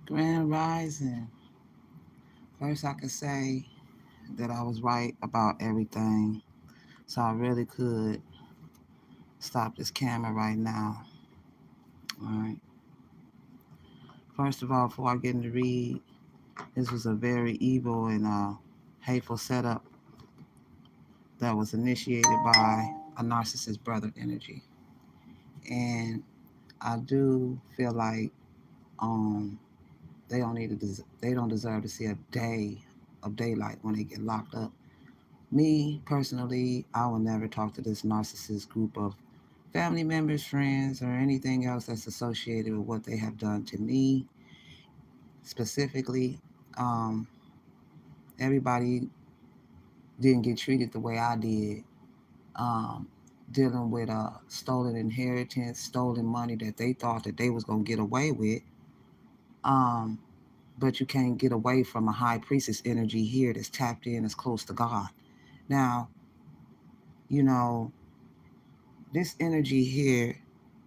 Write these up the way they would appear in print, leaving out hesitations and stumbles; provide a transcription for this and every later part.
Grand Rising. First, I could say that I was right about everything, so I really could stop this camera right now. All right. First of all, before I get into read, this was a very evil and hateful setup that was initiated by a narcissist brother energy, and I do feel like um, they don't deserve to see a day of daylight when they get locked up. Me personally, I will never talk to this narcissist group of family members, friends, or anything else that's associated with what they have done to me. Specifically, um, everybody didn't get treated the way I did. Um, Dealing with stolen inheritance, stolen money that they thought that they was gonna get away with. Um, but you can't get away from a high priestess energy here that's tapped in, as close to God. Now, you know, this energy here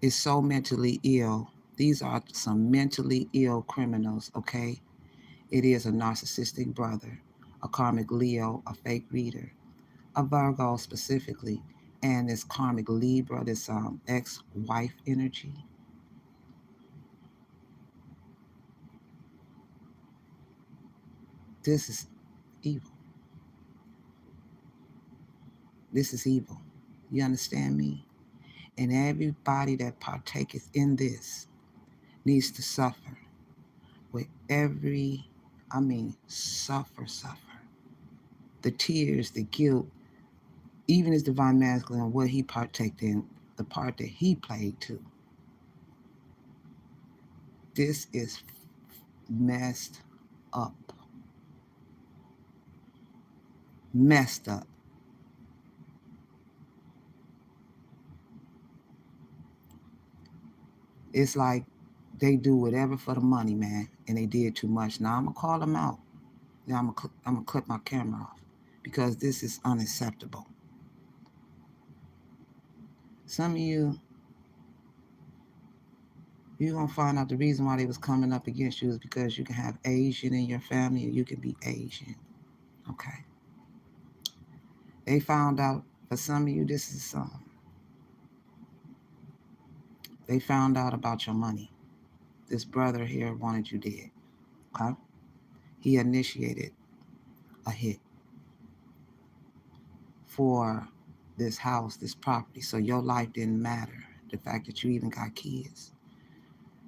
is so mentally ill. These are some mentally ill criminals, okay? It is a narcissistic brother, a karmic Leo, a fake reader, a Virgo specifically, and this karmic Libra, this ex-wife energy. This is evil. This is evil. You understand me? And everybody that partaketh in this needs to suffer with every, suffer. The tears, the guilt, even as divine masculine, what he partaked in, the part that he played too. This is messed up. Messed up. It's like they do whatever for the money, man, and they did too much. Now I'm gonna call them out. Now I'm gonna clip my camera off because this is unacceptable. Some of you're gonna find out the reason why they was coming up against you is because you can have Asian in your family or you can be Asian. Okay. They found out for some of you this is they found out about your money. This brother here wanted you dead. Okay? He initiated a hit for this house, this property. So your life didn't matter. The fact that you even got kids.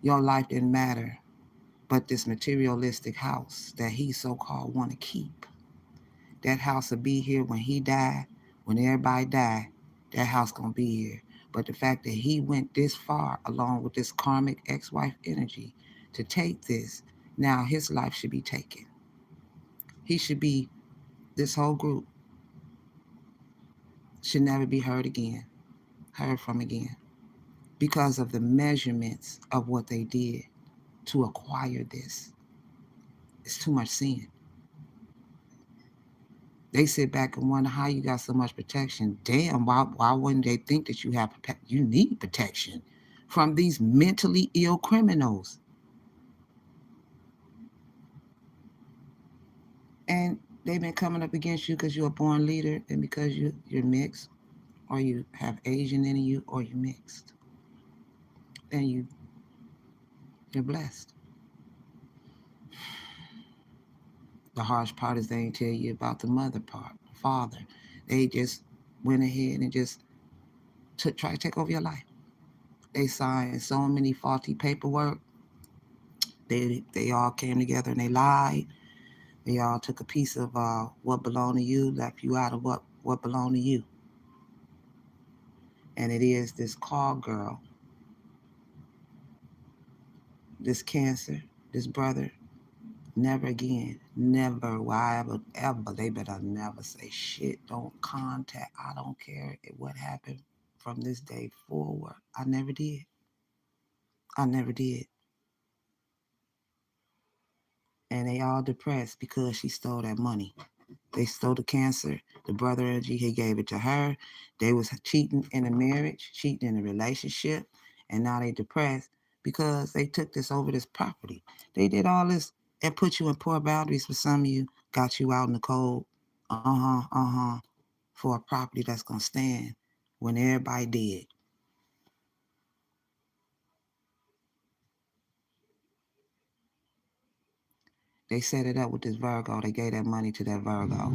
Your life didn't matter. But this materialistic house that he so-called want to keep. That house will be here when he died, when everybody died, that house gonna be here. But the fact that he went this far along with this karmic ex-wife energy to take this, now his life should be taken. He should be, this whole group should never be heard from again, because of the measurements of what they did to acquire this. It's too much sin. They sit back and wonder how you got so much protection. Damn, why wouldn't they think that you need protection from these mentally ill criminals? And they've been coming up against you because you're a born leader and because you're mixed, or you have Asian in you, or you're mixed. And you're blessed. The harsh part is they ain't tell you about the mother part, the father. They just went ahead and just try to take over your life. They signed so many faulty paperwork. They all came together and they lied. They all took a piece of what belonged to you, left you out of what belonged to you. And it is this call girl, this Cancer, this brother. Never again. Never will I ever. They better never say shit. Don't contact. I don't care what happened from this day forward. I never did. I never did. And they all depressed because she stole that money. They stole the Cancer. The brother energy, he gave it to her. They was cheating in a marriage, cheating in a relationship, and now they depressed because they took this over this property. They did all this and put you in poor boundaries for some of you, got you out in the cold. For a property that's gonna stand when everybody dead. They set it up with this Virgo. They gave that money to that Virgo.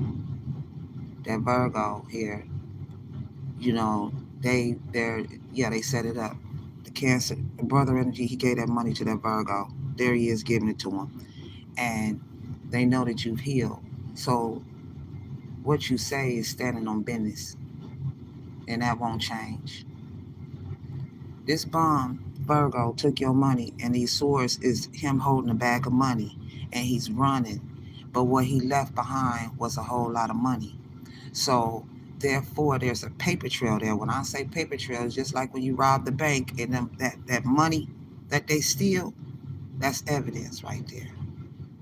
That Virgo here, you know, they set it up. The Cancer, the brother energy, he gave that money to that Virgo. There he is giving it to him. And they know that you've healed. So what you say is standing on business, and that won't change. This bomb, Virgo, took your money, and these swords is him holding a bag of money, and he's running. But what he left behind was a whole lot of money. So therefore, there's a paper trail there. When I say paper trail, it's just like when you rob the bank and that money that they steal, that's evidence right there.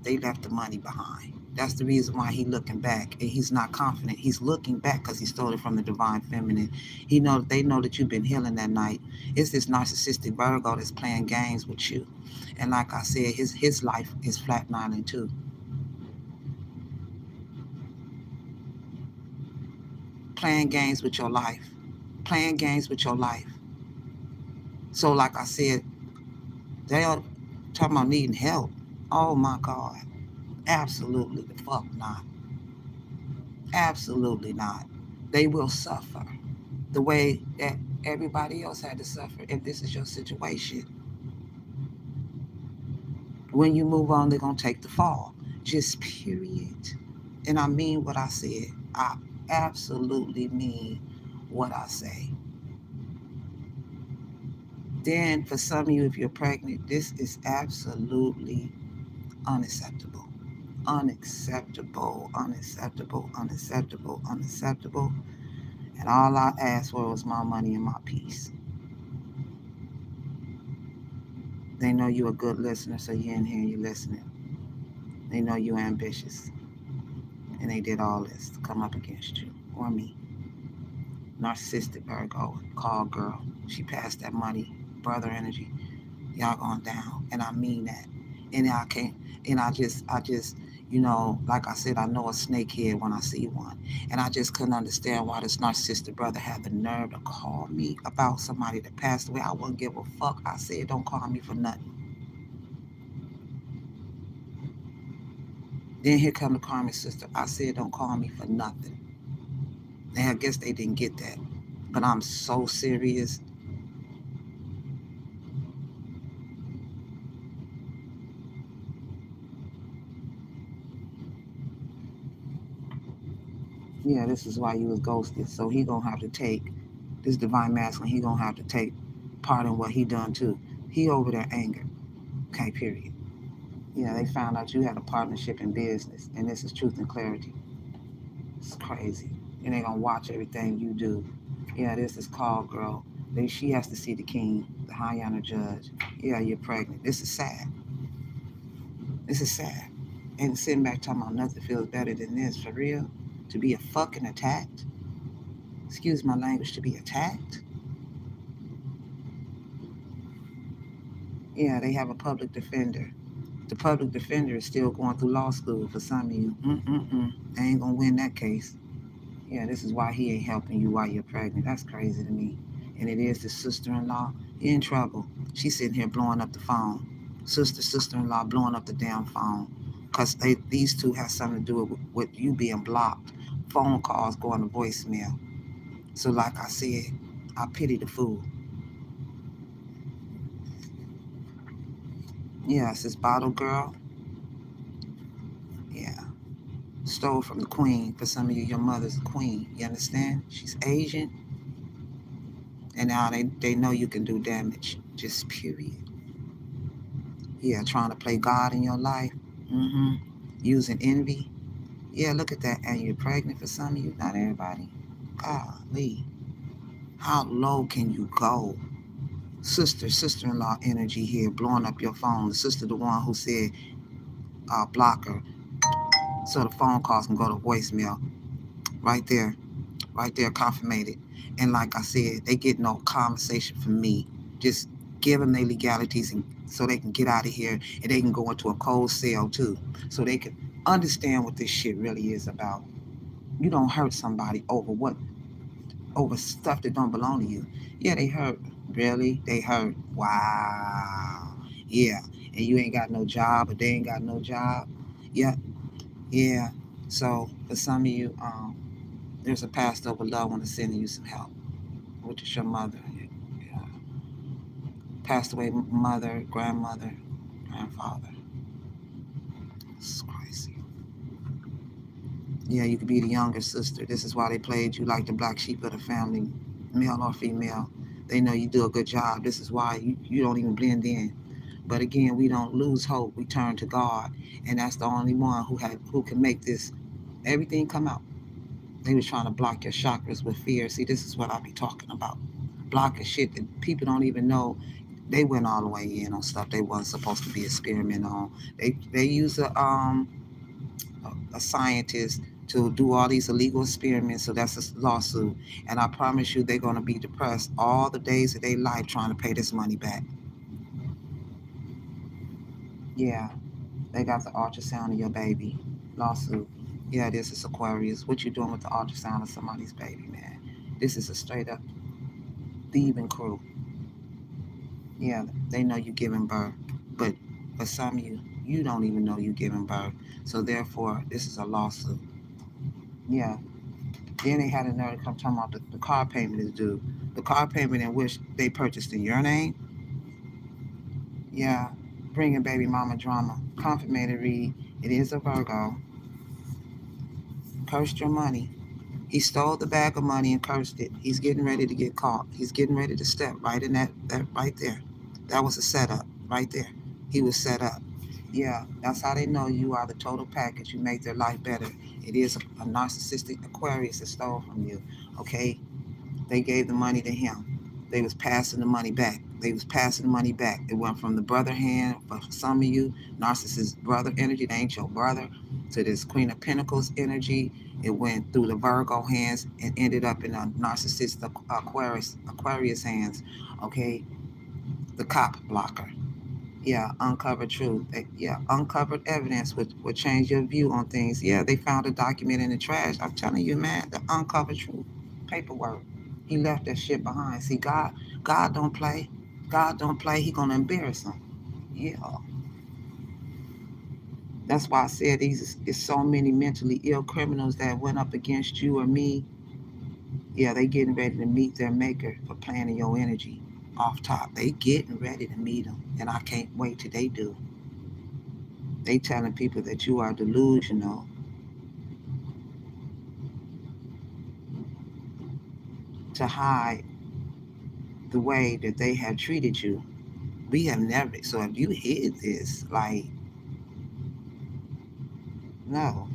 They left the money behind. That's the reason why he's looking back, and he's not confident. He's looking back because he stole it from the divine feminine. They know that you've been healing that night. It's this narcissistic Virgo that's playing games with you, and like I said, his life is flatlining too. Playing games with your life, playing games with your life. So like I said, they are talking about needing help. Oh my God, absolutely the fuck not. Absolutely not. They will suffer the way that everybody else had to suffer if this is your situation. When you move on, they're going to take the fall. Just period. And I mean what I said. I absolutely mean what I say. Then, for some of you, if you're pregnant, this is absolutely unacceptable. Unacceptable, unacceptable, unacceptable, unacceptable. And all I asked for was my money and my peace. They know you're a good listener, so you're in here and you're listening. They know you're ambitious. And they did all this to come up against you or me. Narcissistic Virgo, call girl. She passed that money, brother energy. Y'all going down. And I mean that. And I can't, and like I said, I know a snakehead when I see one. And I just couldn't understand why this narcissistic brother had the nerve to call me about somebody that passed away. I wouldn't give a fuck. I said, don't call me for nothing. Then here come the karmic sister. I said, don't call me for nothing. And I guess they didn't get that. But I'm so serious. Yeah, this is why you was ghosted. So he gonna have to take this divine masculine. He gonna have to take part in what he done too. He over there angered. Okay, period. Yeah, they found out you had a partnership in business, and this is truth and clarity. It's crazy. And they gonna watch everything you do. Yeah, this is called girl. She has to see the king, the high honor judge. Yeah, you're pregnant. This is sad. This is sad. And sitting back talking about nothing feels better than this, for real. To be a fucking attacked. Excuse my language, to be attacked. Yeah, they have a public defender. The public defender is still going through law school for some of you. They ain't gonna win that case. Yeah, this is why he ain't helping you while you're pregnant. That's crazy to me. And it is the sister-in-law. You're in trouble. She's sitting here blowing up the phone. Sister-in-law blowing up the damn phone. Because these two have something to do with you being blocked. Phone calls going to voicemail. So like I said, I pity the fool. Yes, this bottle girl. Yeah. Stole from the queen. For some of you, your mother's a queen. You understand? She's Asian. And now they know you can do damage. Just period. Yeah, trying to play God in your life. Mm-hmm. Using envy. Yeah, look at that. And you're pregnant for some of you. Not everybody. Golly. How low can you go? Sister-in-law energy here, blowing up your phone. The sister, the one who said, block her. So the phone calls can go to voicemail. Right there. Right there, confirmated. And like I said, they get no conversation from me. Just Give them their legalities and so they can get out of here and they can go into a cold cell too, so they can understand what this shit really is about. You don't hurt somebody over stuff that don't belong to you. Yeah, they hurt. Really? They hurt. Wow. Yeah. And you ain't got no job, or they ain't got no job. Yeah. Yeah. So for some of you, there's a passed over loved one that's sending you some help, which is your mother. Yeah. Passed away mother, grandmother, grandfather. It's crazy. Yeah, you could be the younger sister. This is why they played you like the black sheep of the family, male or female. They know you do a good job. This is why you don't even blend in. But again, we don't lose hope. We turn to God, and that's the only one who can make this everything come out. They was trying to block your chakras with fear. See, this is what I be talking about. Blocking shit that people don't even know. They went all the way in on stuff they wasn't supposed to be experimenting on. They use a scientist to do all these illegal experiments, so that's a lawsuit. And I promise you, they're gonna be depressed all the days of their life trying to pay this money back. Yeah, they got the ultrasound of your baby lawsuit. Yeah, this is Aquarius. What you doing with the ultrasound of somebody's baby, man? This is a straight up thieving crew. Yeah, they know you giving birth, but for some of you, you don't even know you giving birth. So therefore, this is a lawsuit. Yeah. Then they had a nerve to come talking about the car payment is due. The car payment in which they purchased in your name. Yeah. Bringing baby mama drama. Confirmated read. It is a Virgo. Cursed your money. He stole the bag of money and cursed it. He's getting ready to get caught. He's getting ready to step right in that right there. That was a setup right there. He was set up. Yeah, that's how they know you are the total package. You make their life better. It is a narcissistic Aquarius that stole from you. Okay, they gave the money to him. They was passing the money back. They was passing the money back. It went from the brother hand for some of you, narcissist brother energy, they ain't your brother, to this Queen of Pentacles energy. It went through the Virgo hands and ended up in a narcissist Aquarius hands. Okay, the cop blocker. Yeah, uncovered truth. Yeah, uncovered evidence would change your view on things. Yeah, they found a document in the trash. I'm telling you, man, the uncovered truth. Paperwork. He left that shit behind. See, God don't play. God don't play. He gonna embarrass him. Yeah. That's why I said these is so many mentally ill criminals that went up against you or me. Yeah, they getting ready to meet their maker for planning your energy off top. They getting ready to meet him, and I can't wait till they do. They telling people that you are delusional to hide the way that they have treated you. We have never. So if you hid this, like, no.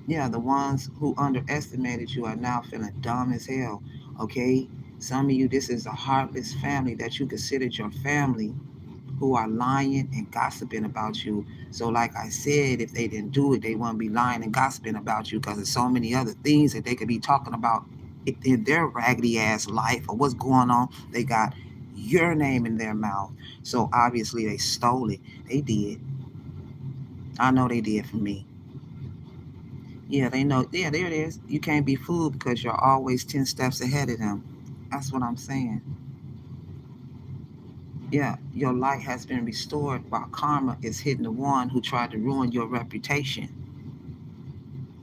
Yeah, the ones who underestimated you are now feeling dumb as hell. Okay? Some of you, this is a heartless family that you considered your family who are lying and gossiping about you. So, like I said, if they didn't do it, they wouldn't be lying and gossiping about you because there's so many other things that they could be talking about in their raggedy ass life or what's going on. They got your name in their mouth. So, obviously, they stole it. They did. I know they did for me. Yeah, they know. Yeah, there it is. You can't be fooled because you're always 10 steps ahead of them. That's what I'm saying. Yeah, your light has been restored while karma is hitting the one who tried to ruin your reputation.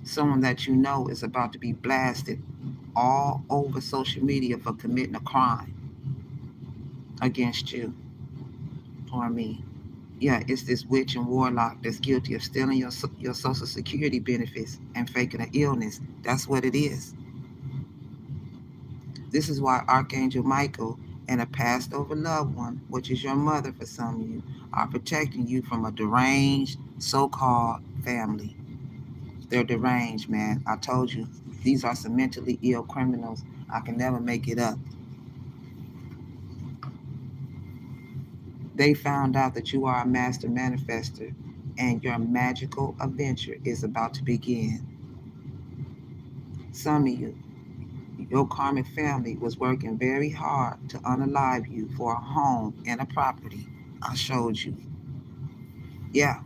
Someone that you know is about to be blasted all over social media for committing a crime against you or me. Yeah, it's this witch and warlock that's guilty of stealing your social security benefits and faking an illness. That's what it is. This is why Archangel Michael and a passed over loved one, which is your mother for some of you, are protecting you from a deranged so called family. They're deranged, man. I told you, these are some mentally ill criminals. I can never make it up. They found out that you are a master manifester and your magical adventure is about to begin. Some of you, Your karmic family was working very hard to unalive you for a home and a property. I showed you. Yeah,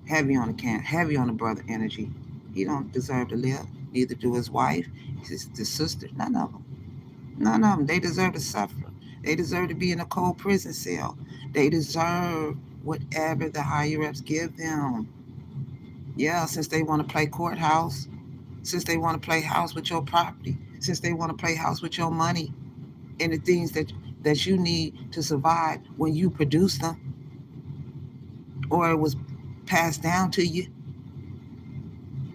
heavy on the heavy on the brother energy. He don't deserve to live. Neither do his wife, the sister. None of them. None of them. They deserve to suffer. They deserve to be in a cold prison cell. They deserve whatever the higher ups give them. Yeah, since they want to play courthouse, since they want to play house with your property, since they want to play house with your money and the things that you need to survive when you produce them, or it was passed down to you,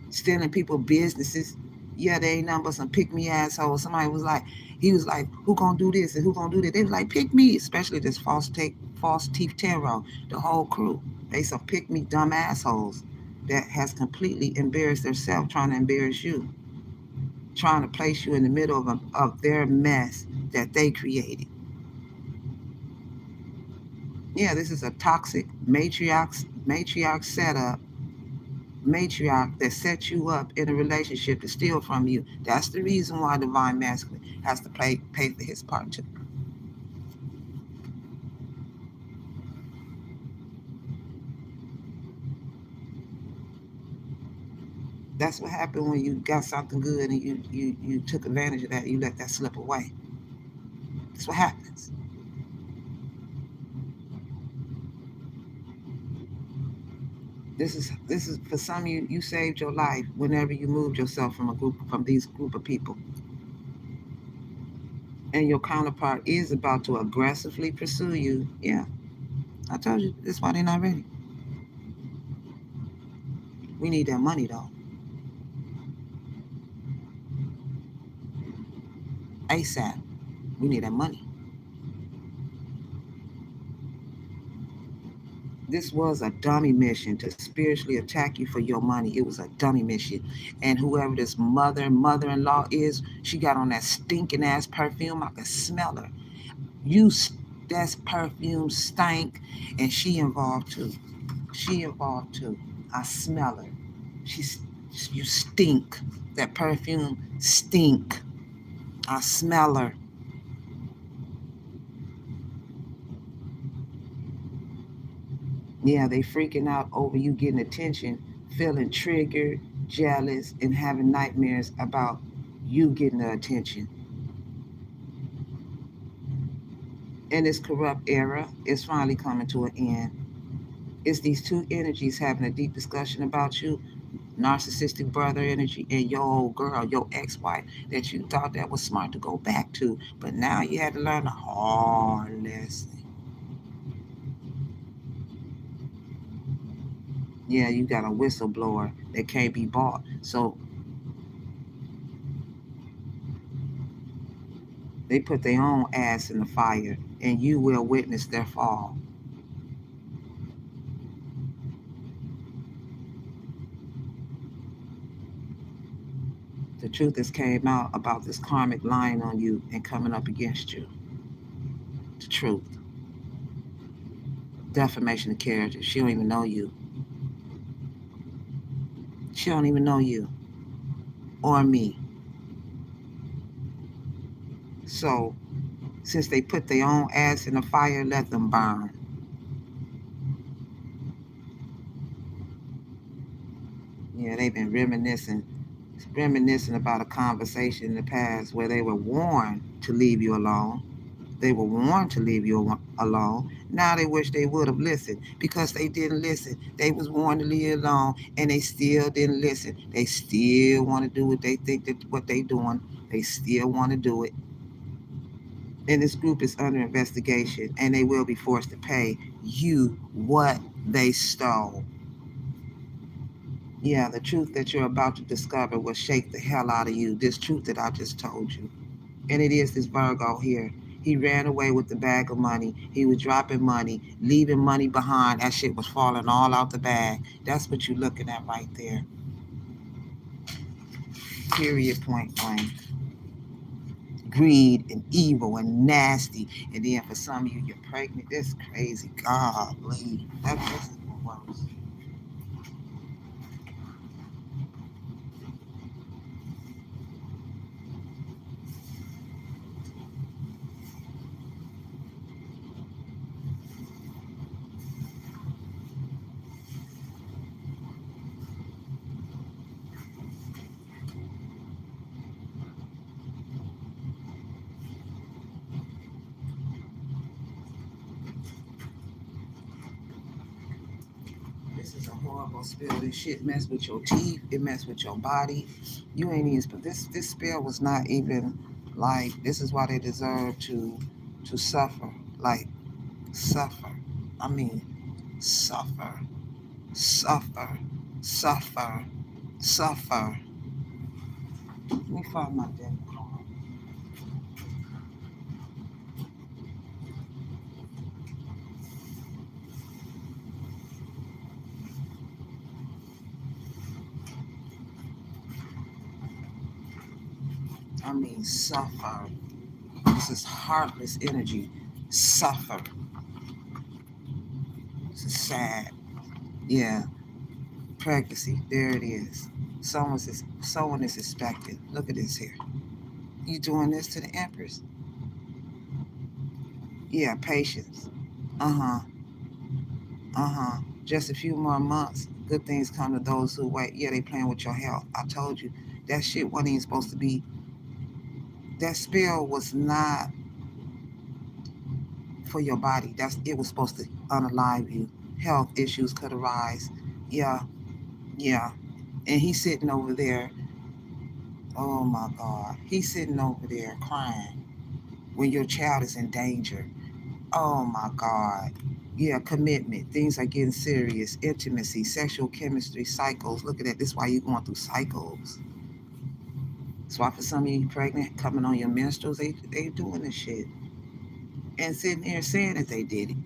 stealing people's businesses. Yeah, they ain't nothing but some pick me assholes. Somebody was like, he was like, who gonna do this and who gonna do that? They was like, pick me, especially this false teeth tarot, the whole crew. They some pick me dumb assholes that has completely embarrassed themselves trying to embarrass you, trying to place you in the middle of their mess that they created. Yeah, this is a toxic matriarch setup, matriarch that sets you up in a relationship to steal from you. That's the reason why divine masculine has to pay for his part too. That's what happened when you got something good and you took advantage of that. You let that slip away. That's what happens. This is for some of you. You saved your life whenever you moved yourself from these group of people, and your counterpart is about to aggressively pursue you. Yeah, I told you. That's why they're not ready. We need that money though, ASAP. We need that money. This was a dummy mission to spiritually attack you for your money. It was a dummy mission. And whoever this mother-in-law is, she got on that stinking ass perfume. I could smell her. You, that's perfume stank, and she involved too. She involved too. I smell her. She's, you stink. That perfume stink. I smell her. Yeah, they freaking out over you getting attention, feeling triggered, jealous, and having nightmares about you getting the attention. And this corrupt era is finally coming to an end. It's these two energies having a deep discussion about you, narcissistic brother energy and your old girl, your ex-wife, that you thought that was smart to go back to, but now you had to learn a hard lesson. Yeah, you got a whistleblower that can't be bought. So they put their own ass in the fire, and you will witness their fall. The truth has came out about this karmic lying on you and coming up against you. The truth. Defamation of character. She don't even know you. She don't even know you or me. So since they put their own ass in the fire, let them burn. Yeah, they've been reminiscing about a conversation in the past where they were warned to leave you alone. They were warned to leave you alone. Now they wish they would have listened because they didn't listen. They was warned to leave you alone, and they still didn't listen. They still want to do what they think that what they doing. They still want to do it. And this group is under investigation, and they will be forced to pay you what they stole. Yeah, the truth that you're about to discover will shake the hell out of you. This truth that I just told you. And it is this Virgo here. He ran away with the bag of money. He was dropping money, leaving money behind. That shit was falling all out the bag. That's what you're looking at right there. Period, point blank. Greed and evil and nasty. And then for some of you, you're pregnant. That's crazy. Golly. That's worse. horrible spell. This shit mess with your teeth. It mess with your body. You ain't even. But this spell was not even like. This is why they deserve to suffer. Like suffer. I mean suffer, suffer, suffer, suffer. Let me find my deck card. I mean suffer. This is heartless energy. Suffer. This is sad. Yeah. Pregnancy. There it is. Someone is expected. Look at this here. You doing this to the empress? Yeah, patience. Uh-huh. Uh-huh. Just a few more months. Good things come to those who wait. Yeah, they playing with your health. I told you. That shit wasn't even supposed to be. That spell was not for your body. It was supposed to unalive you. Health issues could arise. Yeah, yeah. And he's sitting over there. Oh my God. He's sitting over there crying when your child is in danger. Oh my God. Yeah, commitment. Things are getting serious. Intimacy, sexual chemistry, cycles. Look at that. This is why you're going through cycles. That's why for some of you pregnant, coming on your menstruals, they doing this shit. And sitting here saying that they did it.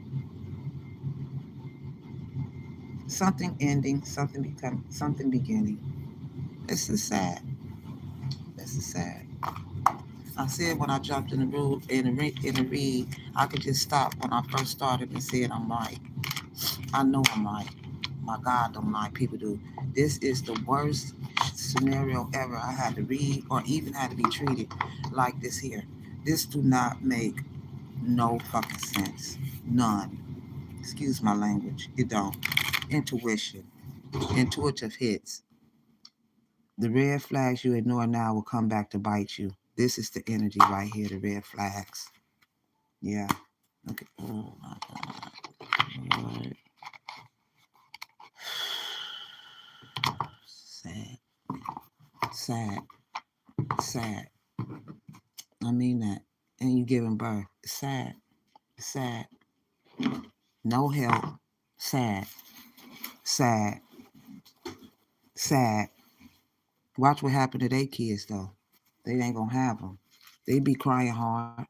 Something ending, something become, something beginning. This is sad. This is sad. I said when I jumped in the room in the read, I could just stop when I first started and said I'm right. I know I'm right. My God don't lie, people do. This is the worst scenario ever I had to read or even had to be treated like this here. This do not make no fucking sense. None. Excuse my language. It don't. Intuition. Intuitive hits. The red flags you ignore now will come back to bite you. This is the energy right here, the red flags. Yeah. Okay. Oh my God. Lord. Sad. Sad. Sad. I mean that. And you giving birth. It's sad. It's sad. No help. Sad. Sad. Sad. Watch what happened to their kids though. They ain't gonna have them. They be crying hard.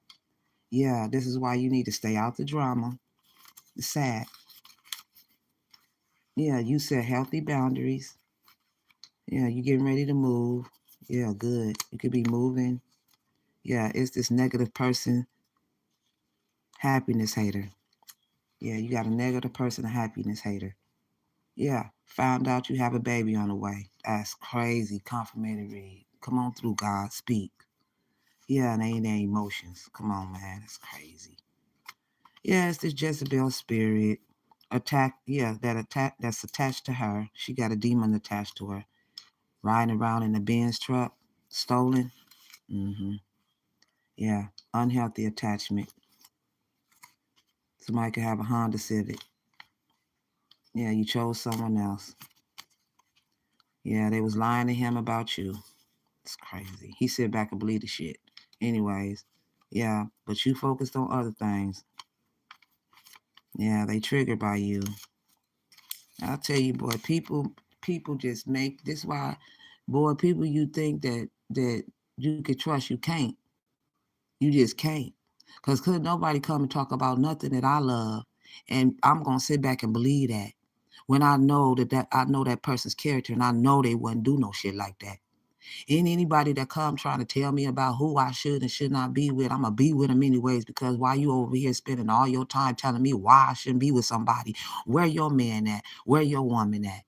Yeah, this is why you need to stay out the drama. It's sad. Yeah, you set healthy boundaries. Yeah, you getting ready to move. Yeah, good. You could be moving. Yeah, it's this negative person, happiness hater. Yeah, you got a negative person, a happiness hater. Yeah, found out you have a baby on the way. That's crazy. Confirmative read. Come on through, God. Speak. Yeah, and ain't their emotions. Come on, man. It's crazy. Yeah, it's this Jezebel spirit. Attack, yeah, that attack that's attached to her. She got a demon attached to her. Riding around in a Benz truck, stolen. Mm-hmm. Yeah, unhealthy attachment. Somebody could have a Honda Civic. Yeah, you chose someone else. Yeah, they was lying to him about you. It's crazy. He sit back and believe the shit. Anyways, yeah, but you focused on other things. Yeah, they triggered by you. I'll tell you, boy, people just make this why, boy, people you think that you could trust, you can't. You just can't. Cause could nobody come and talk about nothing that I love, and I'm gonna sit back and believe that when I know that I know that person's character, and I know they wouldn't do no shit like that. And anybody that come trying to tell me about who I should and should not be with, I'm gonna be with them anyways. Because why you over here spending all your time telling me why I shouldn't be with somebody? Where your man at? Where your woman at?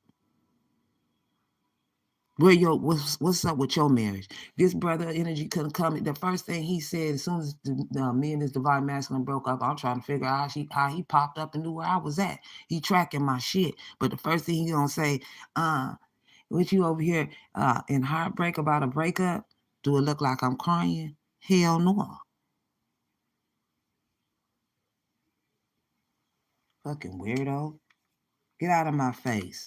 What's up with your marriage? This brother energy couldn't come. The first thing he said as soon as me and this divine masculine broke up, I'm trying to figure out how he popped up and knew where I was at. He tracking my shit. But the first thing he gonna say, what you over here in heartbreak about a breakup? Do it look like I'm crying? Hell no. Fucking weirdo. Get out of my face.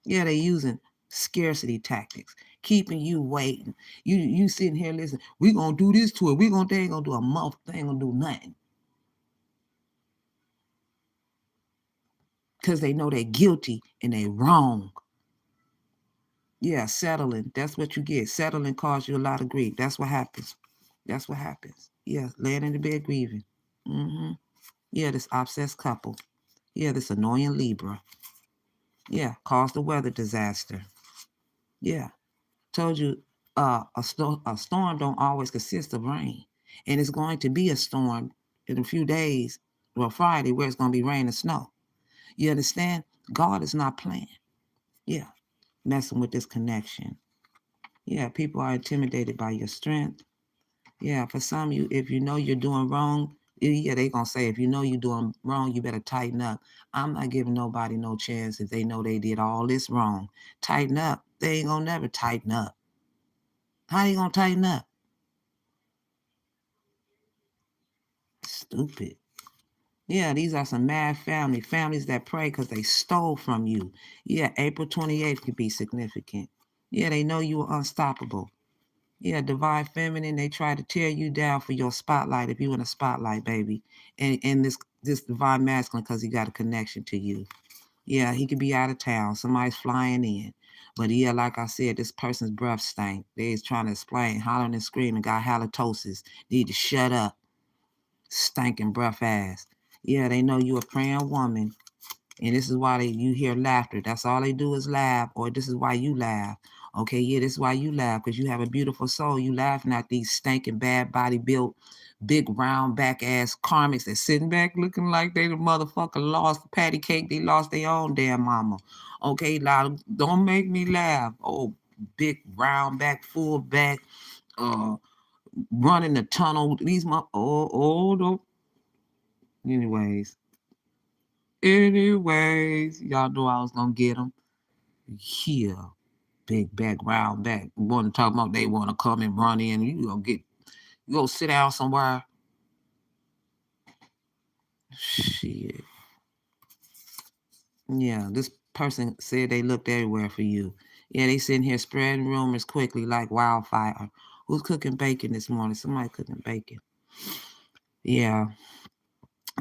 Yeah, they using scarcity tactics, keeping you waiting. You sitting here listening. We gonna do this to it. They ain't gonna do a month. They ain't gonna do nothing because they know they're guilty and they wrong. Yeah, settling. That's what you get. Settling causes you a lot of grief. That's what happens. That's what happens. Yeah, laying in the bed grieving. Yeah, this obsessed couple. Yeah, this annoying Libra. Yeah, caused a weather disaster. Yeah, told you a storm don't always consist of rain. And it's going to be a storm in a few days, well, Friday, where it's going to be rain and snow. You understand? God is not playing. Yeah, messing with this connection. Yeah, people are intimidated by your strength. Yeah, for some of you, if you know you're doing wrong, yeah, they gonna say if you know you're doing wrong, you better tighten up. I'm not giving nobody no chance if they know they did all this wrong. Tighten up. They ain't gonna never tighten up. How you gonna tighten up? Stupid. Yeah, these are some mad families that pray because they stole from you. Yeah, April 28th could be significant. Yeah, they know you are unstoppable. Yeah, divine feminine, they try to tear you down for your spotlight if you in a spotlight, baby. And this divine masculine because he got a connection to you. Yeah, he could be out of town. Somebody's flying in. But yeah, like I said, this person's breath stank. They is trying to explain, hollering and screaming, got halitosis. Need to shut up. Stinking breath ass. Yeah, they know you a praying woman. And this is why you hear laughter. That's all they do is laugh, or this is why you laugh. Okay, yeah, this is why you laugh, because you have a beautiful soul. You laughing at these stinking, bad body built, big round back ass karmics that sitting back looking like they the motherfucker lost patty cake. They lost their own damn mama. Okay, now don't make me laugh. Oh, big round back, full back, uh, running the tunnel. These don't. Anyways, y'all know I was gonna get them. Here, big back, round back. Want to talk about they want to come and run in. You go sit down somewhere. Shit. Yeah, this person said they looked everywhere for you. Yeah, they sitting here spreading rumors quickly like wildfire. Who's cooking bacon this morning? Somebody cooking bacon. Yeah,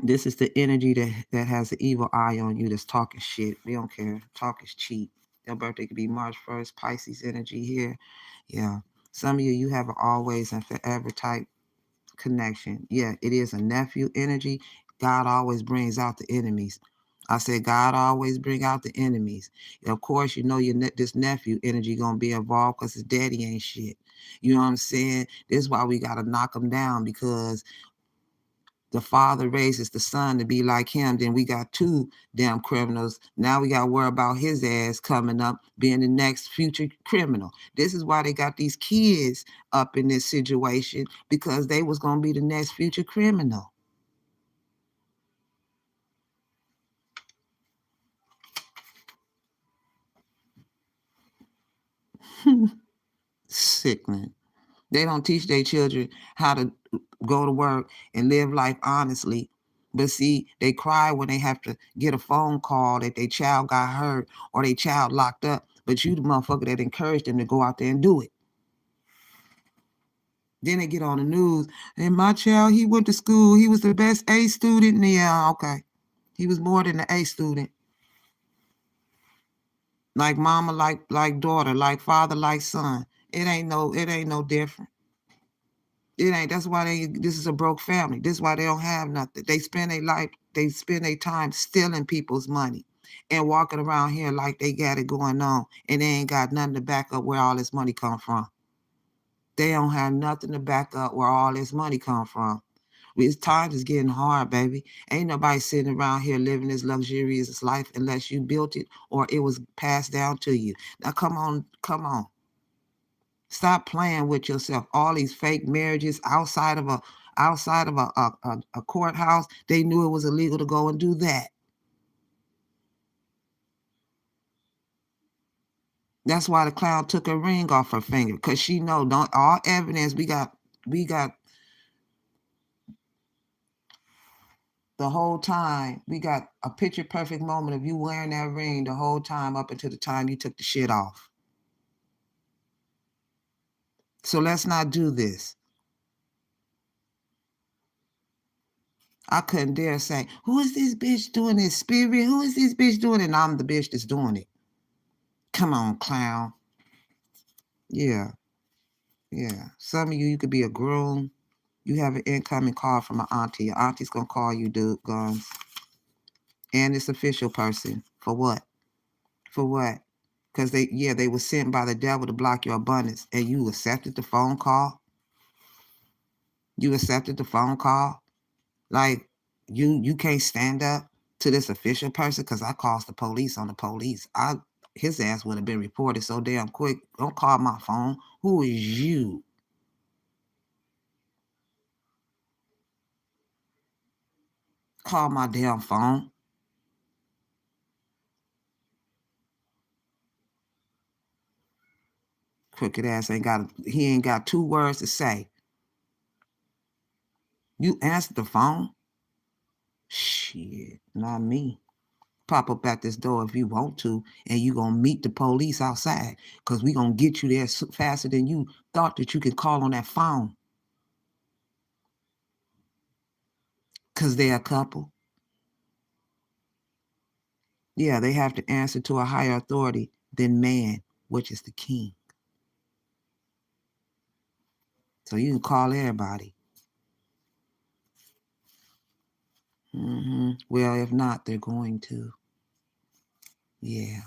this is the energy that has the evil eye on you that's talking shit. We don't care. Talk is cheap. Your birthday could be March 1st, Pisces energy here. Yeah. Some of you have an always and forever type connection. Yeah, it is a nephew energy. God always brings out the enemies. I said God always bring out the enemies. Of course, you know this nephew energy gonna be involved because his daddy ain't shit. You know what I'm saying? This is why we gotta knock him down, because the father raises the son to be like him. Then we got two damn criminals. Now we got to worry about his ass coming up being the next future criminal. This is why they got these kids up in this situation, because they was going to be the next future criminal. Sickening. They don't teach their children how to go to work and live life honestly. But see, they cry when they have to get a phone call that their child got hurt or their child locked up. But you the motherfucker that encouraged them to go out there and do it. Then they get on the news, and my child, he went to school. He was the best A student. Yeah, okay. He was more than an A student. Like mama, like daughter, like father, like son. It ain't no different. It ain't. That's why this is a broke family. This is why they don't have nothing. They spend their time stealing people's money and walking around here like they got it going on, and they ain't got nothing to back up where all this money come from. They don't have nothing to back up where all this money come from. It's times is getting hard, baby. Ain't nobody sitting around here living this luxurious life unless you built it or it was passed down to you. Now come on, come on. Stop playing with yourself. All these fake marriages outside of a courthouse, they knew it was illegal to go and do that. That's why the clown took a ring off her finger, because she know don't all evidence we got the whole time. We got a picture perfect moment of you wearing that ring the whole time up until the time you took the shit off. So let's not do this. I couldn't dare say, who is this bitch doing this, Spirit? Who is this bitch doing it? And I'm the bitch that's doing it. Come on, clown. Yeah. Yeah. Some of you could be a groom. You have an incoming call from an auntie. Your auntie's going to call you, dude, guns. And this official person. For what? For what? Because they were sent by the devil to block your abundance. And you accepted the phone call. You accepted the phone call. Like, you can't stand up to this official person because I called the police on the police. His ass would have been reported so damn quick. Don't call my phone. Who is you? Call my damn phone. Crooked ass he ain't got 2 words to say. You answered the phone? Shit, not me. Pop up at this door if you want to, and you gonna meet the police outside, because we gonna get you there faster than you thought that you could call on that phone. Because they're a couple. Yeah, they have to answer to a higher authority than man, which is the king. So you can call everybody. Well, if not, they're going to. Yeah.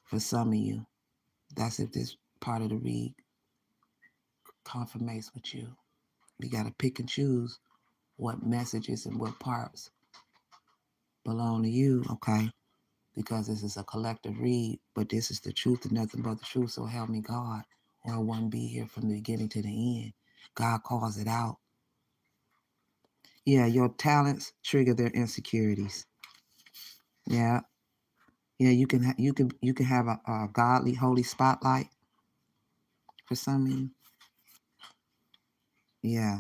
For some of you. That's if this part of the read confirmates with you. We got to pick and choose what messages and what parts belong to you, okay? Because this is a collective read, but this is the truth and nothing but the truth. So help me God, or I wouldn't be here from the beginning to the end. God calls it out. Yeah, your talents trigger their insecurities. Yeah, yeah. You can have a godly, holy spotlight for some of you. Yeah,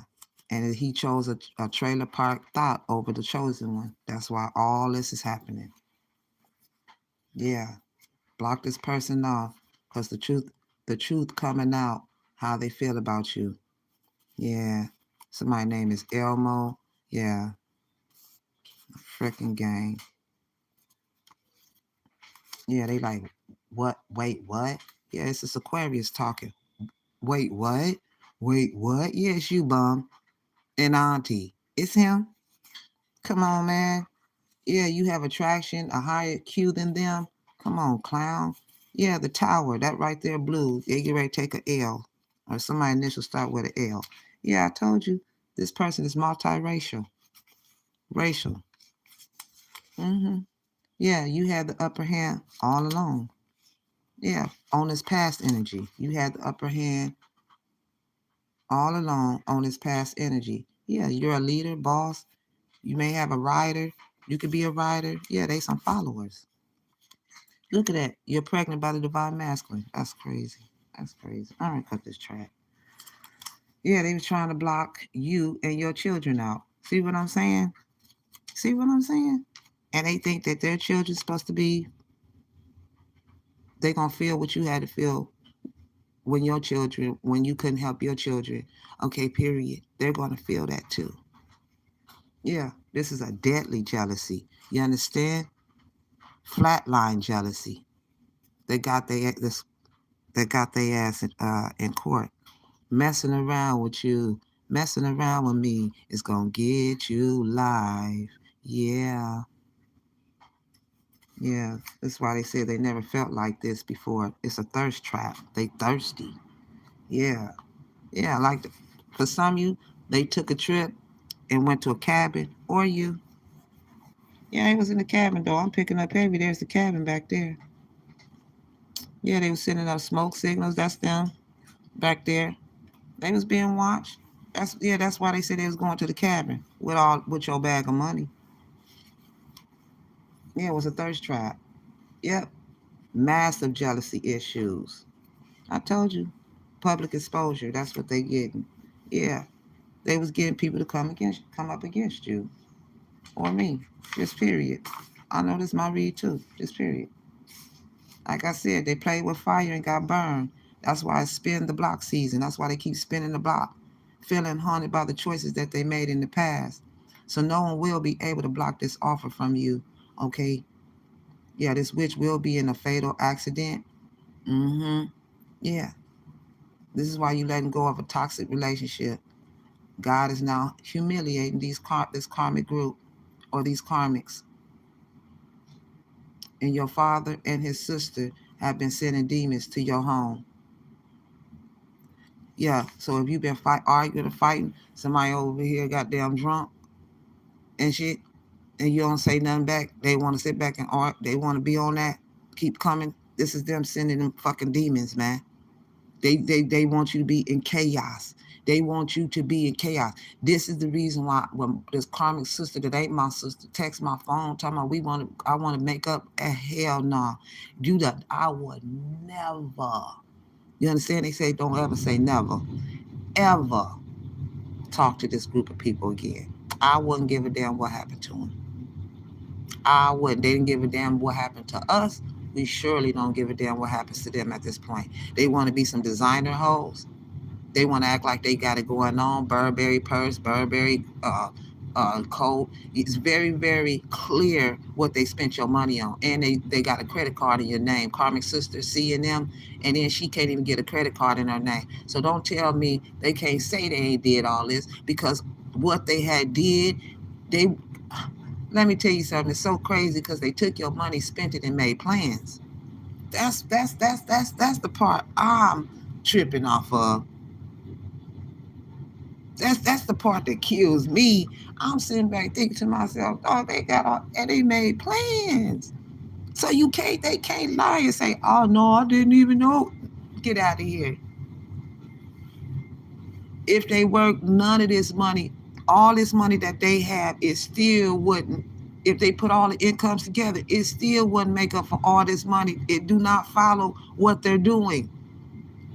and he chose a trailer park thought over the chosen one. That's why all this is happening. Yeah, block this person off, because the truth coming out how they feel about you. Yeah, somebody's name is Elmo. Yeah, freaking gang. Yeah, they like, what? Wait, what? Yeah, it's this Aquarius talking. Wait, what? Wait, what? Yeah, it's you, bum. And auntie. It's him. Come on, man. Yeah, you have attraction, a higher Q than them. Come on, clown. Yeah, the tower, that right there, blue. They get ready to take a L. Or somebody initial start with an L. Yeah, I told you, this person is multiracial. Racial. Yeah, you had the upper hand all along. Yeah, on this past energy. You had the upper hand all along on this past energy. Yeah, you're a leader, boss. You may have a rider. You could be a rider. Yeah, they some followers. Look at that. You're pregnant by the divine masculine. That's crazy. That's crazy. All right, cut this track. Yeah, they was trying to block you and your children out. See what I'm saying? See what I'm saying? And they think that their children's supposed to be, they gonna feel what you had to feel when you couldn't help your children. Okay, period. They're gonna feel that too. Yeah, this is a deadly jealousy. You understand? Flatline jealousy. They got their ass in court. Messing around with you, messing around with me is gonna get you live. Yeah, yeah. That's why they said they never felt like this before. It's a thirst trap. They thirsty. Yeah, yeah. Like for some of you, they took a trip and went to a cabin, or you. Yeah, they was in the cabin though. I'm picking up heavy. There's the cabin back there. Yeah, they was sending out smoke signals. That's them back there. They was being watched. That's why they said they was going to the cabin with your bag of money. Yeah, it was a thirst trap. Yep. Massive jealousy issues. I told you. Public exposure. That's what they getting. Yeah. They was getting people to come up against you. or me. Just period. I know this my read too. Just period. Like I said, they played with fire and got burned. That's why it's spin the block season. That's why they keep spinning the block, feeling haunted by the choices that they made in the past. So no one will be able to block this offer from you. Okay? Yeah, this witch will be in a fatal accident. Mm-hmm. Yeah. This is why you letting go of a toxic relationship. God is now humiliating this karmic group or these karmics. And your father and his sister have been sending demons to your home. Yeah, so if you've been arguing and fighting, somebody over here goddamn drunk and shit, and you don't say nothing back, they want to sit back and argue, they want to be on that, keep coming. This is them sending them fucking demons, man. They want you to be in chaos. They want you to be in chaos. This is the reason why when this karmic sister that ain't my sister text my phone talking about I want to make up. Hell no. Nah. Do that. I would never. You understand? They say don't ever say never. Ever talk to this group of people again. I wouldn't give a damn what happened to them. I wouldn't. They didn't give a damn what happened to us. We surely don't give a damn what happens to them at this point. They want to be some designer hoes. They want to act like they got it going on. Burberry purse, Burberry coat. It's very, very clear what they spent your money on. And they got a credit card in your name. Karmic sister seeing them, and then she can't even get a credit card in her name. So don't tell me they can't say they ain't did all this because what they had did, they let me tell you something. It's so crazy because they took your money, spent it, and made plans. That's the part I'm tripping off of. That's the part that kills me. I'm sitting back thinking to myself, oh, they got all and they made plans. So they can't lie and say, oh no, I didn't even know. Get out of here. If they work none of this money, all this money that they have, it still wouldn't. If they put all the incomes together, it still wouldn't make up for all this money. It do not follow what they're doing.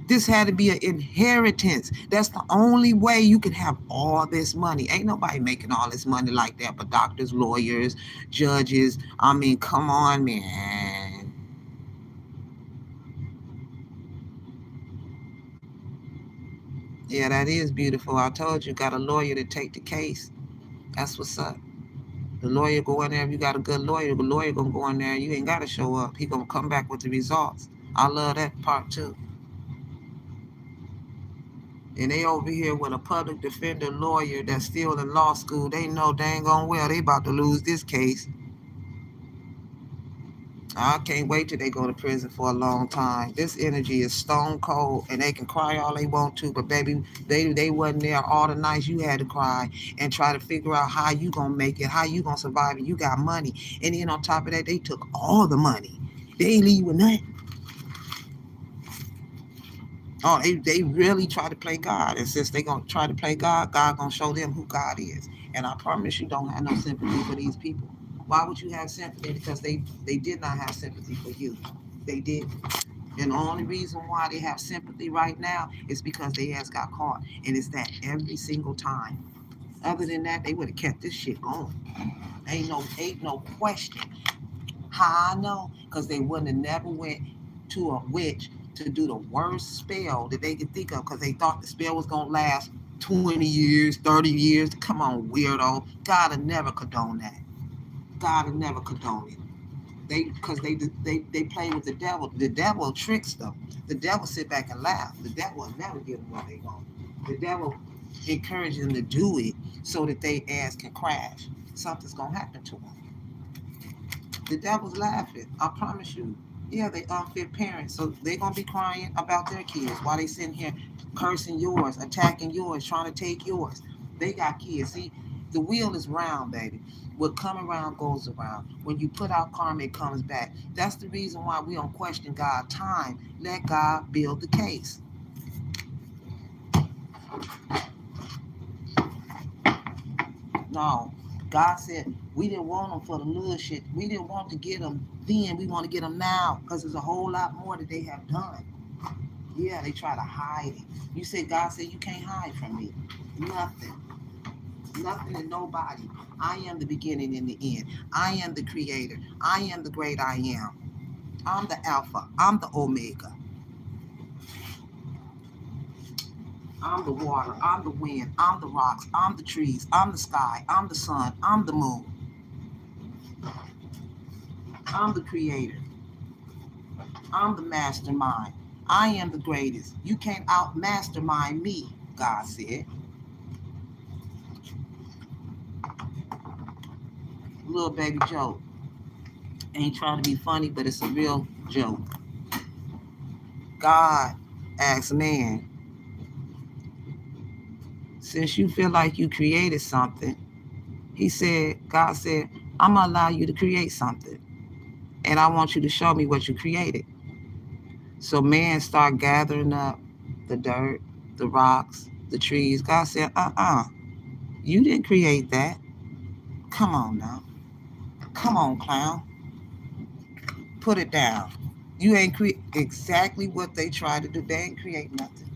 This had to be an inheritance. That's the only way you can have all this money. Ain't nobody making all this money like that but doctors, lawyers, judges. I mean, come on, man. Yeah, that is beautiful. I told you, got a lawyer to take the case. That's what's up. The lawyer go in there. If you got a good lawyer, the lawyer gonna go in there. You ain't gotta show up. He gonna come back with the results. I love that part too. And they over here with a public defender lawyer that's still in law school. They know dang on well they about to lose this case. I can't wait till they go to prison for a long time. This energy is stone cold, and they can cry all they want to, but baby, they wasn't there all the nights you had to cry and try to figure out how you gonna make it, how you gonna survive, and you got money. And then on top of that, they took all the money. They ain't leave with nothing. Oh, they really try to play God, and since they gonna try to play God, God gonna show them who God is. And I promise you, don't have no sympathy for these people. Why would you have sympathy? Because they did not have sympathy for you. They did. And the only reason why they have sympathy right now is because they ass got caught. And it's that every single time. Other than that, they would have kept this shit going. Ain't no question. How I know? Because they wouldn't have never went to a witch to do the worst spell that they could think of because they thought the spell was gonna last 20 years, 30 years. Come on, weirdo. God will never condone that. God will never condone it. Because they play with the devil. The devil tricks them. The devil sit back and laugh. The devil will never give them what they want. The devil encourages them to do it so that they ass can crash. Something's gonna happen to them. The devil's laughing. I promise you. Yeah, they unfit parents, so they're gonna be crying about their kids while they sitting here cursing yours, attacking yours, trying to take yours. They got kids. See, the wheel is round, baby. What come around goes around. When you put out karma, it comes back. That's the reason why we don't question God. Time. Let God build the case. No, God said we didn't want them for the little shit. We didn't want to get them then. We want to get them now because there's a whole lot more that they have done. Yeah, they try to hide it. You said God said you can't hide from me. Nothing. Nothing and nobody. I am the beginning and the end. I am the creator. I am the great I am. I'm the Alpha. I'm the Omega. I'm the water. I'm the wind. I'm the rocks. I'm the trees. I'm the sky. I'm the sun. I'm the moon. I'm the creator. I'm the mastermind. I am the greatest. You can't out mastermind me, God said. Little baby joke. Ain't trying to be funny, but it's a real joke. God asked man, since you feel like you created something, God said, I'm going to allow you to create something. And I want you to show me what you created. So man started gathering up the dirt, the rocks, the trees. God said, you didn't create that. Come on now. Come on, clown. Put it down. You ain't create exactly what they tried to do. They ain't create nothing.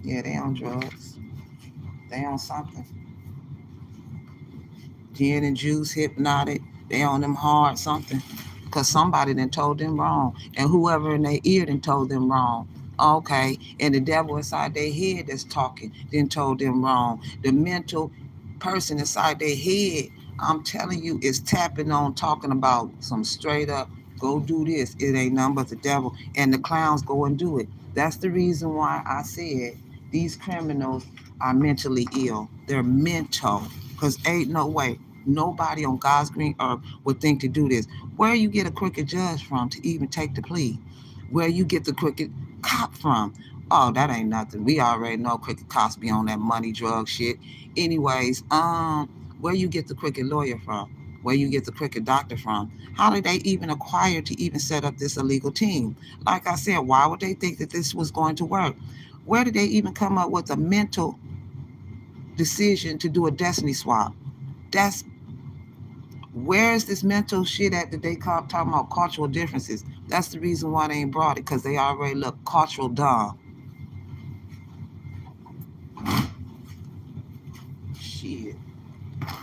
Yeah, they on drugs. They on something. Gin and juice, hypnotic. They on them hard something. Because somebody done told them wrong. And whoever in their ear done told them wrong. Okay. And the devil inside their head that's talking then told them wrong. The mental person inside their head, I'm telling you, is tapping on talking about some straight up, go do this. It ain't nothing but the devil. And the clowns go and do it. That's the reason why I said these criminals are mentally ill. They're mental. Because ain't no way nobody on God's green earth would think to do this. Where you get a crooked judge from to even take the plea? Where you get the crooked cop from? Oh, that ain't nothing. We already know crooked cops be on that money drug shit. Anyways, where you get the crooked lawyer from? Where you get the crooked doctor from? How did they even acquire to even set up this illegal team? Like I said, why would they think that this was going to work? Where did they even come up with a mental decision to do a destiny swap? That's where's this mental shit at that they talking about cultural differences? That's the reason why they ain't brought it, because they already look cultural dumb. Shit.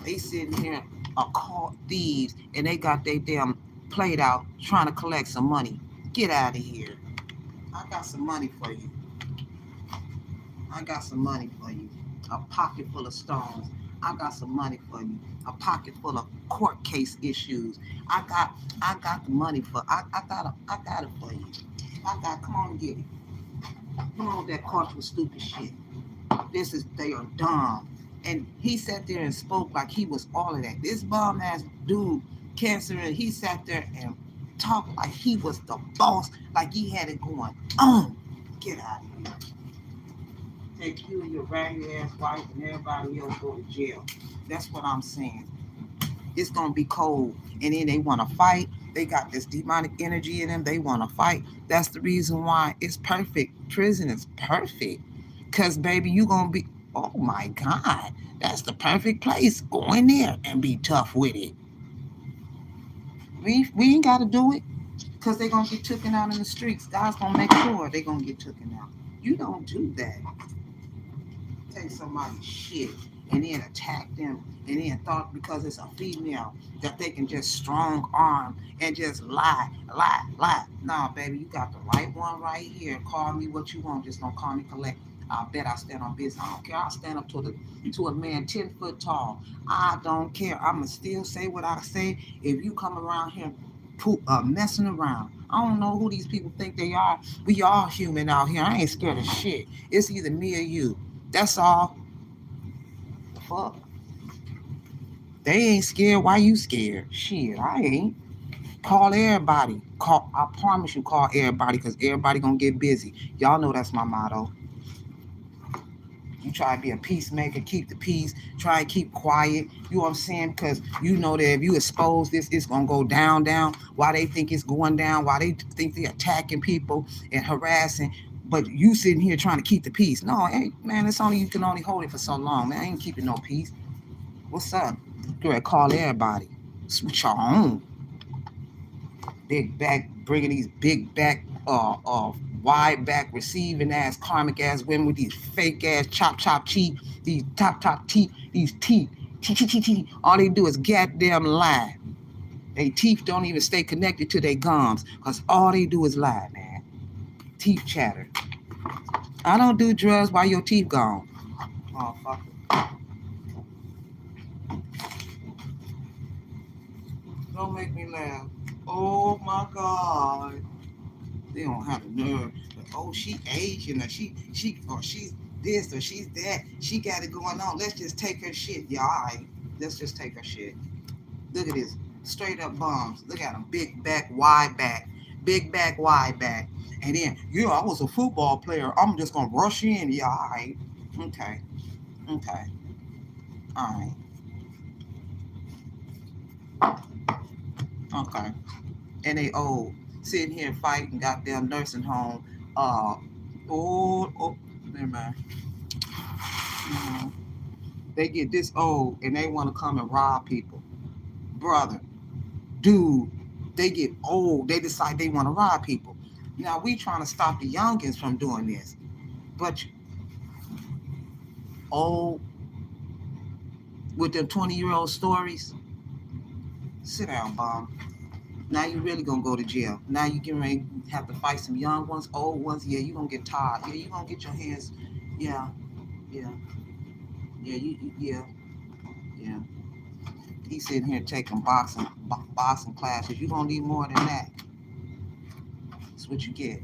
They sitting here are caught thieves and they got their damn plate out trying to collect some money. Get out of here. I got some money for you. I got some money for you. A pocket full of stones. I got some money for you. A pocket full of court case issues. I got the money for I got it for you. Come on and get it. Come on with that cultural stupid shit. They are dumb. And he sat there and spoke like he was all of that. This bum ass dude, cancer, and he sat there and talked like he was the boss, like he had it going on. Get out of here. Take you and your ragged ass wife and everybody else go to jail. That's what I'm saying. It's gonna be cold. And then they wanna fight. They got this demonic energy in them. They wanna fight. That's the reason why it's perfect. Prison is perfect. Cause baby, you gonna be, oh my God, that's the perfect place. Go in there and be tough with it. We ain't gotta do it. Cause they gonna get taken out in the streets. God's gonna make sure they gonna get taken out. You don't do that. Take somebody's shit and then attack them and then thought because it's a female that they can just strong arm and just lie. Nah, baby, you got the right one right here. Call me what you want. Just don't call me collect. I bet I stand on business. I don't care. I'll stand up to a man 10 foot tall. I don't care. I'ma still say what I say. If you come around here messing around, I don't know who these people think they are. We all human out here. I ain't scared of shit. It's either me or you. That's all. Fuck. They ain't scared. Why you scared? Shit, I ain't. Call everybody. Call. I promise you, call everybody, because everybody gonna get busy. Y'all know that's my motto. You try to be a peacemaker, keep the peace. Try to keep quiet. You know what I'm saying? Because you know that if you expose this, it's gonna go down. Why they think it's going down? Why they think they're attacking people and harassing? But you sitting here trying to keep the peace. No, hey, man, it's only you can only hold it for so long, man. I ain't keeping no peace. What's up? Girl, call everybody. Switch your own. Big back, bringing these big back wide back, receiving ass, karmic ass women with these fake ass chop teeth, these top teeth, these teeth. All they do is goddamn lie. Their teeth don't even stay connected to their gums, because all they do is lie, man. Teeth chatter. I don't do drugs while your teeth gone. Oh, fuck it. Don't make me laugh. Oh my God. They don't have the nerve. But, oh, she Asian, or she's this, or she's that. She got it going on. Let's just take her shit. Yeah, all right. Let's just take her shit. Look at this. Straight up bombs. Look at them. Big back, wide back. Big back, wide back. And then, yeah, I was a football player. I'm just going to rush in. Yeah, all right. Okay. Okay. All right. Okay. And they old. Sitting here fighting goddamn nursing home. Oh, never mind. They get this old and they want to come and rob people. Brother, dude, they get old. They decide they want to rob people. Now we trying to stop the youngins from doing this. But old with them 20-year-old stories, sit down, bum. Now you really gonna go to jail. Now you getting ready to have to fight some young ones, old ones. Yeah, you gonna get tired. Yeah, you gonna get your hands. Yeah, yeah, yeah, yeah, yeah. He's sitting here taking boxing classes. You gonna need more than that. That's what you get.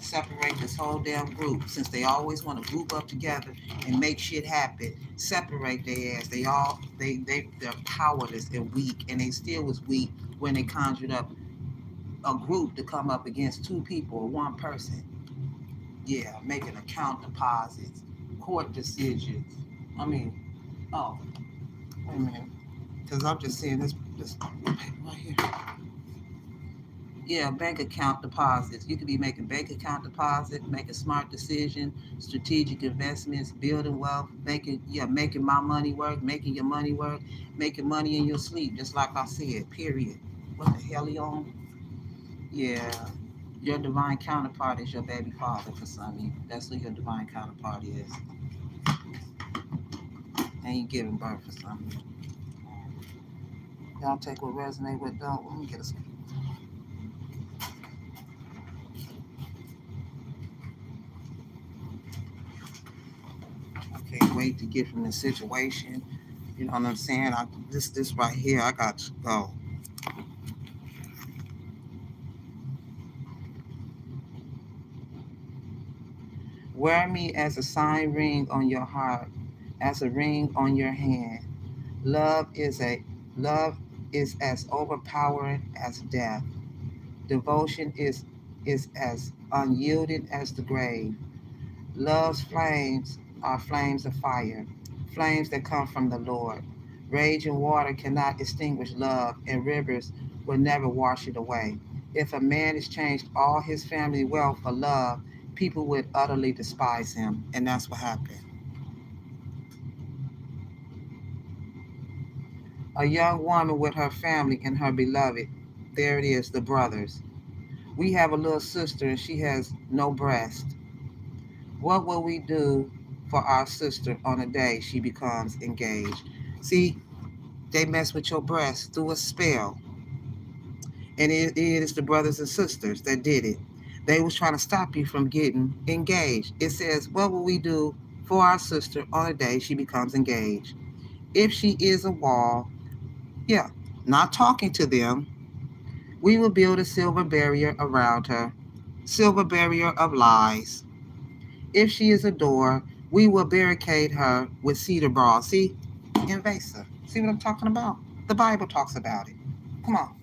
Separate this whole damn group, since they always want to group up together and make shit happen. Separate their ass. They're powerless and weak, and they still was weak when they conjured up a group to come up against two people or one person. Yeah, making account deposits, court decisions. I mean, oh, wait a minute, because I'm just seeing this right here. Yeah, bank account deposits. You could be making bank account deposits, making smart decisions, strategic investments, building wealth, making my money work, making your money work, making money in your sleep, just like I said, period. What the hell are you on? Yeah. Your divine counterpart is your baby father for some of you. That's who your divine counterpart is. And you giving birth for some of you. Y'all take what resonate with don't. Let me get a I can't wait to get from this situation. You know what I'm saying? This right here, I got to go. Wear me as a sign ring on your heart, as a ring on your hand. Love is a love is as overpowering as death. Devotion is as unyielding as the grave. Love's flames are flames of fire, flames that come from the Lord. Rage and water cannot extinguish love, and rivers will never wash it away. If a man exchanged all his family wealth for love, people would utterly despise him, and that's what happened. A young woman with her family and her beloved. There it is, the brothers. We have a little sister, and she has no breast. What will we do for our sister on the day she becomes engaged? See, they mess with your breast through a spell. And it is the brothers and sisters that did it. They was trying to stop you from getting engaged. It says, what will we do for our sister on the day she becomes engaged? If she is a wall, yeah, not talking to them, we will build a silver barrier around her. Silver barrier of lies. If she is a door, we will barricade her with cedar bars. See, invasive. See what I'm talking about? The Bible talks about it. Come on,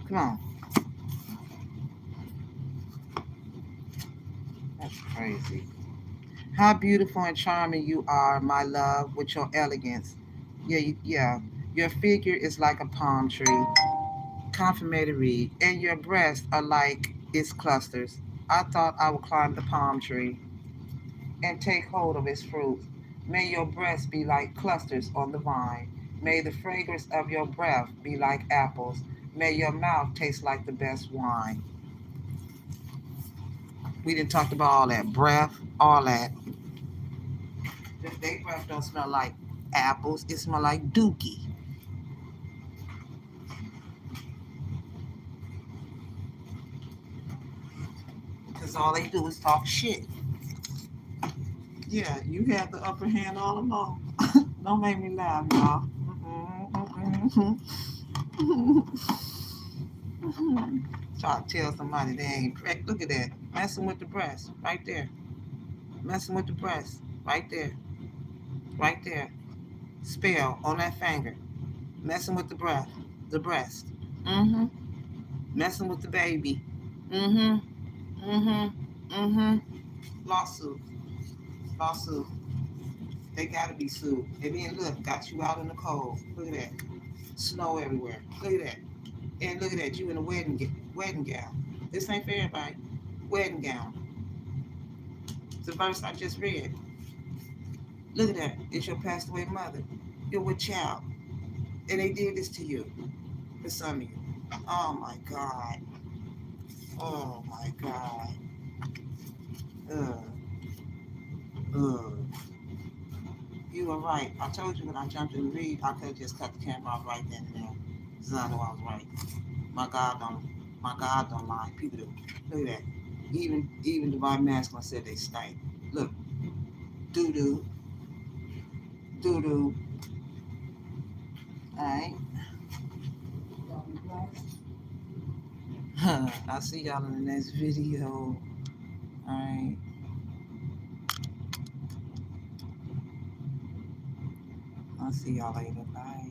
come on. That's crazy. How beautiful and charming you are, my love, with your elegance. Yeah. Your figure is like a palm tree, confirmatory, and your breasts are like its clusters. I thought I would climb the palm tree and take hold of its fruit. May your breasts be like clusters on the vine. May the fragrance of your breath be like apples. May your mouth taste like the best wine. We didn't talk about all that breath, all that. Their breath don't smell like apples. It smell like dookie. Because all they do is talk shit. Yeah, you have the upper hand all along. Don't make me laugh, y'all. Try to tell somebody they ain't correct. Look at that. Messing with the breast. Right there. Messing with the breast. Right there. Right there. Spell on that finger. Messing with the breath. The breast. Mm-hmm. Messing with the baby. Mm-hmm. Mm-hmm. Mm-hmm. Lawsuit. Lawsuit. They gotta be sued. And then look, got you out in the cold. Look at that. Snow everywhere. Look at that. And look at that. You in a wedding gown. This ain't for everybody. Wedding gown. The verse I just read. Look at that. It's your passed away mother. You're with child. And they did this to you. For some of you. Oh my God. Oh my God. Ugh. Ugh. You were right. I told you when I jumped in the read, I could have just cut the camera off right then and there. Because I know I was right. My God don't lie. People do. Look at that. Even divine masculine said they stank. Look, doo doo, doo doo. Alright. I'll see y'all in the next video. Alright. I'll see y'all later. Bye.